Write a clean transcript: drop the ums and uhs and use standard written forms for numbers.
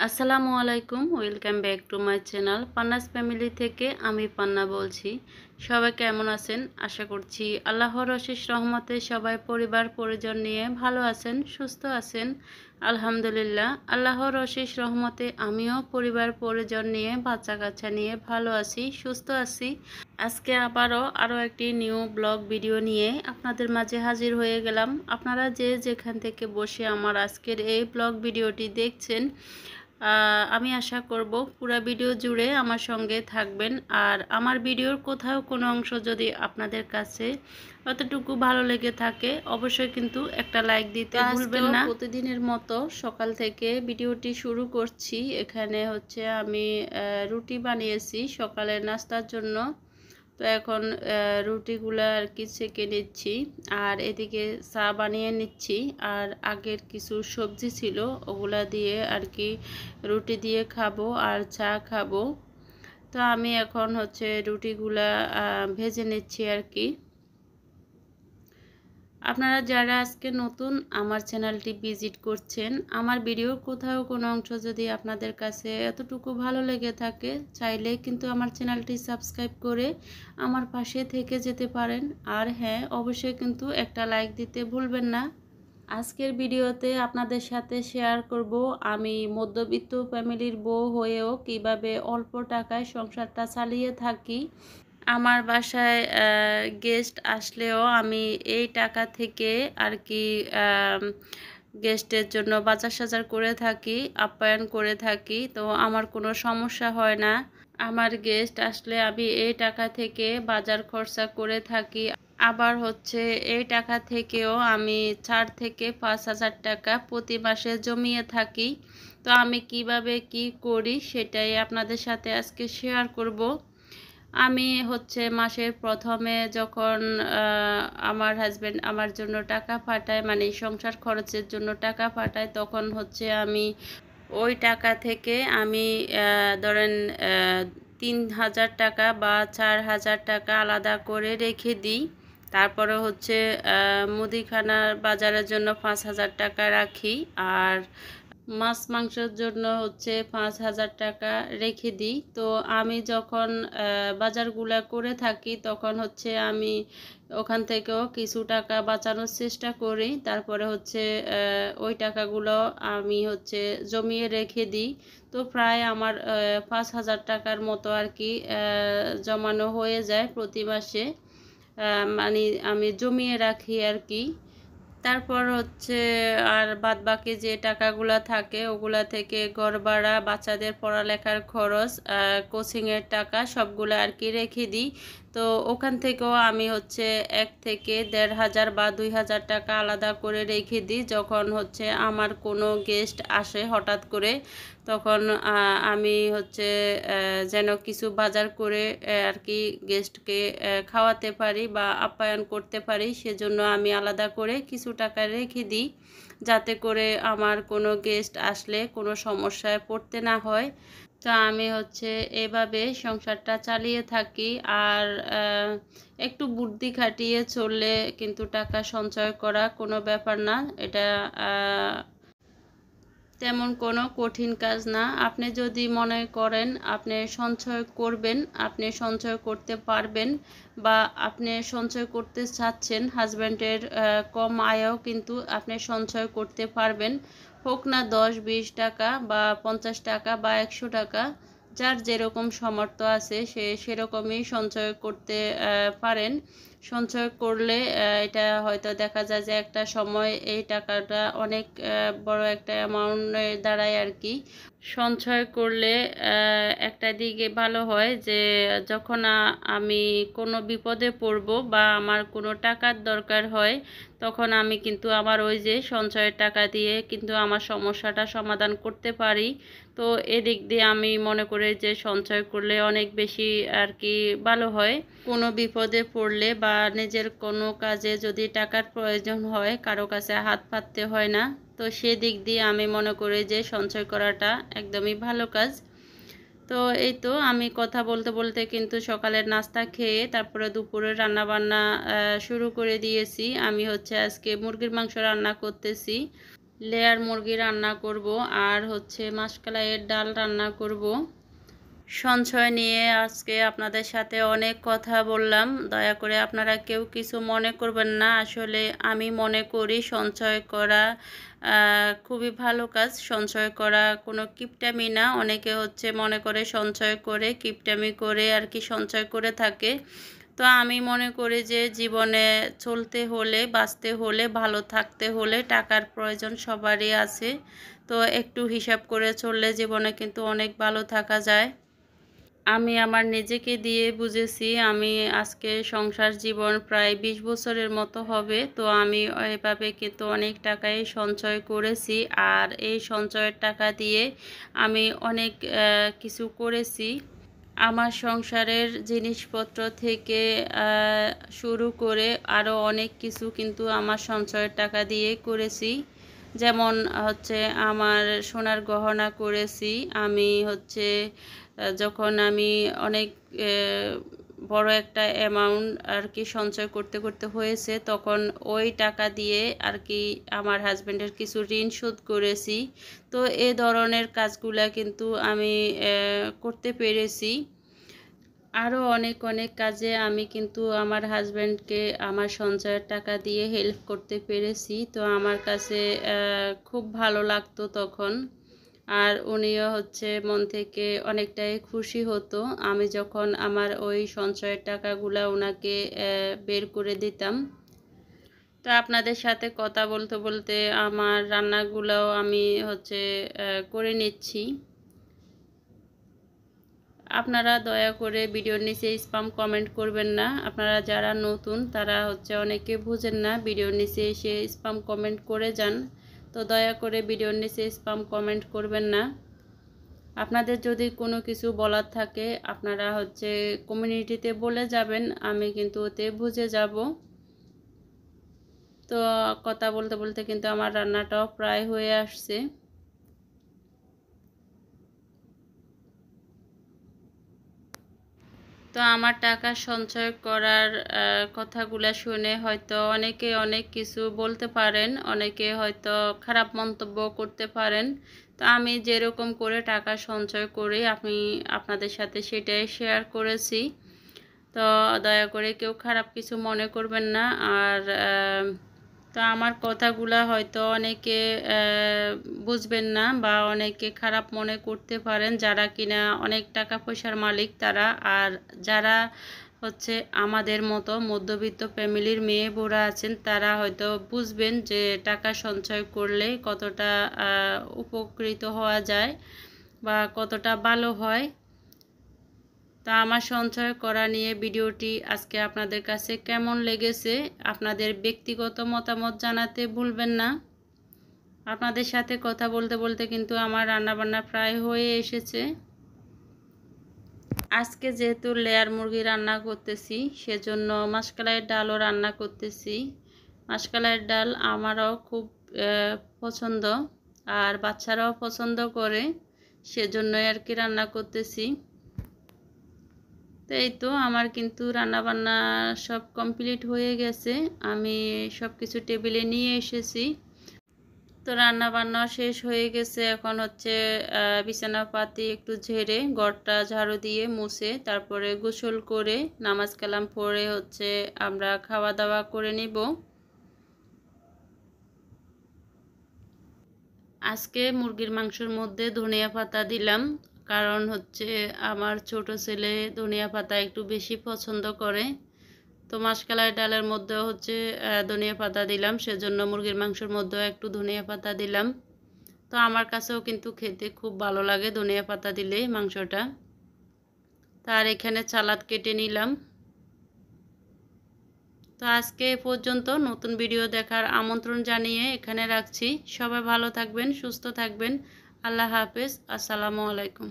আসসালামু আলাইকুম, welcome back to my channel Panna's family থেকে আমি পান্না বলছি। সবাই কেমন আছেন? আশা করছি আল্লাহর অশেষ রহমতে সবাই পরিবার পরিজন নিয়ে ভালো আছেন, সুস্থ আছেন। আলহামদুলিল্লাহ, আল্লাহর অশেষ রহমতে আমিও পরিবার পরিজন নিয়ে বাচ্চা কাচ্চা নিয়ে ভালো আছি, সুস্থ আছি। আজকে আরও একটি নিউ ব্লগ ভিডিও নিয়ে আপনাদের মাঝে হাজির হয়ে গেলাম। আপনারা যে যেখান থেকে বসে আমার আজকের এই ব্লগ ভিডিওটি দেখছেন, আমি আশা করব পুরো ভিডিও জুড়ে আমার সঙ্গে থাকবেন। আর আমার ভিডিওর কোথাও কোনো অংশ যদি আপনাদের কাছে অতটুকু ভালো লেগে থাকে, অবশ্যই কিন্তু একটা লাইক দিতে ভুলবেন না। প্রতিদিনের মতো সকাল থেকে ভিডিওটি শুরু করছি। এখানে হচ্ছে আমি রুটি বানিয়েছি সকালের নাস্তার জন্য। তো এখন রুটিগুলো আর কি সেঁকে নিচ্ছি, আর এদিকে চা বানিয়ে নিচ্ছি। আর আগের কিছু সবজি ছিল, ওগুলা দিয়ে আর কি রুটি দিয়ে খাবো আর চা খাবো। তো আমি এখন হচ্ছে রুটিগুলা ভেজে নিচ্ছি আর কি। আপনারা যারা আজকে নতুন আমার চ্যানেলটি ভিজিট করছেন, আমার ভিডিওর কোথাও কোনো অংশ যদি আপনাদের কাছে এতটুকু ভালো লেগে থাকে, চাইলে কিন্তু আমার চ্যানেলটি সাবস্ক্রাইব করে আমার পাশে থেকে যেতে পারেন। আর হ্যাঁ, অবশ্যই কিন্তু একটা লাইক দিতে ভুলবেন না। আজকের ভিডিওতে আপনাদের সাথে শেয়ার করব আমি মধ্যবিত্ত ফ্যামিলির বউ হয়েও কিভাবে অল্প টাকায় সংসারটা চালিয়ে থাকি। আমার বাসায় গেস্ট আসলেও আমি এই টাকা থেকে আর কি গেস্টের জন্য বাজার সাজার করে থাকি, আপ্যায়ন করে থাকি। তো আমার কোনো সমস্যা হয় না। আমার গেস্ট আসলে আমি এই টাকা থেকে বাজার খরচা করে থাকি। আবার হচ্ছে এই টাকা থেকেও আমি 4 থেকে 5,000 টাকা প্রতি মাসে জমিয়ে থাকি। তো আমি কিভাবে কি করি সেটাই আপনাদের সাথে আজকে শেয়ার করব। আমি হচ্ছে মাসের প্রথমে যখন আমার হাজব্যান্ড আমার জন্য টাকা পাঠায়, মানে সংসার খরচের জন্য টাকা পাঠায়, তখন হচ্ছে আমি ওই টাকা থেকে আমি ধরেন 3,000 টাকা বা 4,000 টাকা আলাদা করে রেখে দিই। তারপরে হচ্ছে মুদিখানার বাজারের জন্য 5,000 টাকা রাখি। আর মাছ মাংসের জন্য হচ্ছে 5,000 টাকা রেখে দিই। তো আমি যখন বাজারগুলো করে থাকি, তখন হচ্ছে আমি ওখান থেকেও কিছু টাকা বাঁচানোর চেষ্টা করি। তারপরে হচ্ছে ওই টাকাগুলো আমি হচ্ছে জমিয়ে রেখে দিই। তো প্রায় আমার 5,000 টাকার মতো আর কি জমানো হয়ে যায় প্রতি মাসে। মানে আমি জমিয়ে রাখি আর কি। তারপর হচ্ছে আর বাদবাকি যে টাকাগুলা থাকে, ওগুলা থেকে ঘর ভাড়া, বাচ্চাদের পড়ালেখার খরচ, কোচিংয়ের টাকা সবগুলো আর কি রেখে দিই। তো ওখান থেকেও আমি হচ্ছে 1 থেকে 1,500 বা 2,000 টাকা আলাদা করে রেখে দিই। যখন হচ্ছে আমার কোনো গেস্ট আসে হঠাৎ করে, তখন আমি হচ্ছে যেন কিছু বাজার করে আর কি গেস্টকে খাওয়াতে পারি বা আপ্যায়ন করতে পারি, সেজন্য আমি আলাদা করে কিছু টাকা রেখে দিই, যাতে করে আমার কোনো গেস্ট আসলে কোনো সমস্যায় পড়তে না হয়। তো আমি হচ্ছে এভাবে সংসারটা চালিয়ে থাকি। আর একটু বুদ্ধি খাটিয়ে চললে কিন্তু টাকা সঞ্চয় করা কোনো ব্যাপার না। এটা তেমন কোনো কঠিন কাজ না। আপনি যদি মনে করেন আপনি সঞ্চয় করবেন, আপনি সঞ্চয় করতে পারবেন, বা আপনি সঞ্চয় করতে চাচ্ছেন, হাজব্যান্ডের কম আয়েও কিন্তু আপনি সঞ্চয় করতে পারবেন। হোক না 10-20 টাকা বা 50 টাকা বা 100 টাকা, যার যেরকম সামর্থ্য আছে সে সেরকমই সঞ্চয় করতে পারেন। সঞ্চয় করলে এটা হয়তো দেখা যায় যে একটা সময় এই টাকাটা অনেক বড় একটা অ্যামাউন্টে দাঁড়ায় আর কি। সঞ্চয় করলে একটা দিকে ভালো হয় যে যখন আমি কোনো বিপদে পড়ব বা আমার কোনো টাকার দরকার হয়, তখন আমি কিন্তু আমার ওই যে সঞ্চয়ের টাকা দিয়ে কিন্তু আমার সমস্যাটা সমাধান করতে পারি। তো এদিক দিয়ে আমি মনে করি যে সঞ্চয় করলে অনেক বেশি আর কি ভালো হয়। কোনো বিপদে পড়লে বা নিজের কোনো কাজে যদি টাকার প্রয়োজন হয়, কারো কাছে হাত পাততে হয় না। তো সেদিক দিয়ে আমি মনে করি যে সঞ্চয় করাটা একদমই ভালো কাজ। তো এই তো আমি কথা বলতে বলতে কিন্তু সকালের নাস্তা খেয়ে তারপরে দুপুরে রান্নাবান্না শুরু করে দিয়েছি। আমি হচ্ছে আজকে মুরগির মাংস রান্না করতেছি। লেয়ার মুরগি রান্না করব আর হচ্ছে মাসকলাইয়ের ডাল রান্না করব। সঞ্চয় নিয়ে আজকে আপনাদের সাথে অনেক কথা বললাম, দয়া করে আপনারা কেউ কিছু মনে করবেন না। আসলে আমি মনে করি সঞ্চয় করা খুবই ভালো কাজ। সঞ্চয় করা কোনো কিপটামি না। অনেকে হচ্ছে মনে করে সঞ্চয় করে কিপটামি করে আর কি সঞ্চয় করে থাকে। তো আমি মনে করি যে জীবনে চলতে হলে, বাঁচতে হলে, ভালো থাকতে হলে টাকার প্রয়োজন সবারই আছে। তো একটু হিসাব করে চললে জীবনে কিন্তু অনেক ভালো থাকা যায়। আমি আমার নিজেকে দিয়ে বুঝেছি। আমি আজকে সংসার জীবন প্রায় 20 বছরের মতো হবে। তো আমি এভাবে কিন্তু অনেক টাকাই সঞ্চয় করেছি। আর এই সঞ্চয়ের টাকা দিয়ে আমি অনেক কিছু করেছি। আমার সংসারের জিনিসপত্র থেকে শুরু করে আরও অনেক কিছু কিন্তু আমার সঞ্চয়ের টাকা দিয়ে করেছি। যেমন হচ্ছে আমার সোনার গহনা করেছি। আমি হচ্ছে যখন আমি অনেক বড় একটা অ্যামাউন্ট আর কি সঞ্চয় করতে করতে হয়েছে, তখন ওই টাকা দিয়ে আর কি আমার হাজব্যান্ডের কিছু ঋণ শোধ করেছি। তো এ ধরনের কাজগুলা কিন্তু আমি করতে পেরেছি। আরও অনেক অনেক কাজে আমি কিন্তু আমার হাজব্যান্ডকে আমার সঞ্চয়ের টাকা দিয়ে হেল্প করতে পেরেছি। তো আমার কাছে খুব ভালো লাগতো তখন। আর উনিও হচ্ছে মন থেকে অনেকটাই খুশি হতো আমি যখন আমার ওই সঞ্চয়ের টাকাগুলো ওনাকে বের করে দিতাম। তো আপনাদের সাথে কথা বলতে বলতে আমার রান্নাগুলোও আমি হচ্ছে করে নিচ্ছি। আপনারা দয়া করে ভিডিওর নিচে স্প্যাম কমেন্ট করবেন না। আপনারা যারা নতুন তারা হচ্ছে অনেকে বুঝেন না, ভিডিওর নিচে এসে স্প্যাম কমেন্ট করে যান। তো দয়া করে ভিডিওর নিচে স্প্যাম কমেন্ট করবেন না। আপনাদের যদি কোনো কিছু বলার থাকে আপনারা হচ্ছে কমিউনিটিতে বলে যাবেন, আমি কিন্তু ওতে বুঝে যাব। তো কথা বলতে বলতে কিন্তু আমার রান্নাটাও প্রায় হয়ে আসছে। তো আমার টাকা সঞ্চয় করার কথাগুলো শুনে হয়তো অনেকে অনেক কিছু বলতে পারেন, অনেকে হয়তো খারাপ মন্তব্য করতে পারেন। তো আমি যেরকম করে টাকা সঞ্চয় করি আমি আপনাদের সাথে সেটাই শেয়ার করেছি। তো দয়া করে কেউ খারাপ কিছু মনে করবেন না। আর তো আমার কথাগুলো হয়তো অনেকে বুঝবেন না বা অনেকে খারাপ মনে করতে পারেন, যারা কিনা অনেক টাকা পয়সার মালিক তারা। আর যারা হচ্ছে আমাদের মতো মধ্যবিত্ত ফ্যামিলির মেয়ে বোরা আছেন তারা হয়তো বুঝবেন যে টাকা সঞ্চয় করলে কতটা উপকৃত হওয়া যায় বা কতটা ভালো হয়। তা আমার সঞ্চয় করা নিয়ে ভিডিওটি আজকে আপনাদের কাছে কেমন লেগেছে আপনাদের ব্যক্তিগত মতামত জানাতে ভুলবেন না। আপনাদের সাথে কথা বলতে বলতে কিন্তু আমার রান্নাবান্না প্রায় হয়ে এসেছে। আজকে যেহেতু লেয়ার মুরগি রান্না করতেছি সেজন্য মাসকলাইয়ের ডালও রান্না করতেছি। মাসকলাইয়ের ডাল আমারও খুব পছন্দ আর বাচ্চারাও পছন্দ করে, সেজন্যই আর কি রান্না করতেছি। তো এই তো আমার কিন্তু রান্নাবান্না সব কমপ্লিট হয়ে গেছে। আমি সব কিছু টেবিলে নিয়ে এসেছি। তো রান্নাবান্না শেষ হয়ে গেছে। এখন হচ্ছে বিছানাপাতি একটু ঝেড়ে ঘরটা ঝাড়ু দিয়ে মুছে তারপরে গোসল করে নামাজ কালাম পড়ে হচ্ছে আমরা খাওয়া দাওয়া করে নিব। আজকে মুরগির মাংসের মধ্যে ধনিয়া পাতা দিলাম, কারণ হচ্ছে আমার ছোট ছেলে ধনিয়া পাতা একটু বেশি পছন্দ করে। তো মাসকলাই ডালের মধ্যেও হচ্ছে ধনিয়া পাতা দিলাম, সেজন্য মুরগির মাংসের মধ্যেও একটু ধনিয়া পাতা দিলাম। তো আমার কাছেও কিন্তু খেতে খুব ভালো লাগে ধনিয়া পাতা দিলে মাংসটা। তার এখানে সালাদ কেটে নিলাম। তো আজকে এ পর্যন্ত, নতুন ভিডিও দেখার আমন্ত্রণ জানিয়ে এখানে রাখছি। সবাই ভালো থাকবেন, সুস্থ থাকবেন। আল্লাহ হাফেজ। আসসালামু আলাইকুম।